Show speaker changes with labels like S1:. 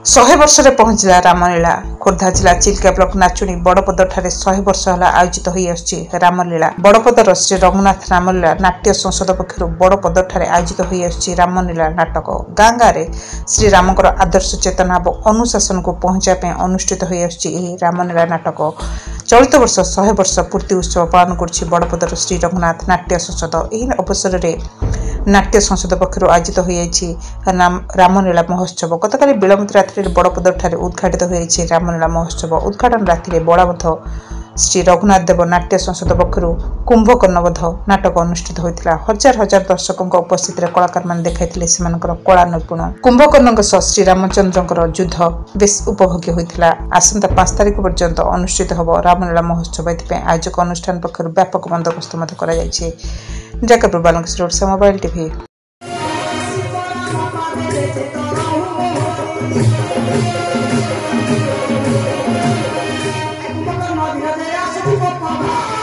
S1: 100 वर्ष पहुंचला रामलीला। खोर्धा जिला चिल्का ब्लॉक नाचुणी बड़पदर 100 वर्ष है आयोजित हो रामलीला। बड़पदर श्री रघुनाथ रामलीला नाट्य संसद पक्षर बड़पदर आयोजित हो रामलीला नाटक। गाँ गाँव में श्रीराम आदर्श चेतना और अनुशासन को पहुंचापी अनुष्ठित हो रामलीला नाटक। चलित वर्ष 100 वर्ष पूर्ति उत्सव पालन कर बड़पदर श्री रघुनाथ नाट्य संसद। यह अवसर में नाट्य संसद पक्षर आयोजित हो रामलीला महोत्सव। गतकाली विलंबित रात्रि बड़पदर उद्घाटित हो रामलीला महोत्सव। उद्घाटन राति बड़ाबध श्री रघुनाथ देव नाट्य संसद पक्षर कुंभकर्णबध नाटक अनुष्ठित होता। हजार हजार दर्शकों उपस्थित कलाकार मान देखाई कला निपुण। कुंभकर्ण श्री रामचंद्र युद्ध बेस उपभोग्य होता। आसंता 5 तारिख पर्यंत अनुष्ठित होब रामलीला महोत्सव। आयोजक अनुष्ठान पक्षर व्यापक बंदोबस्त जाकपुर बालंकेश्वर mobile TV.
S2: Aku bakal mau dia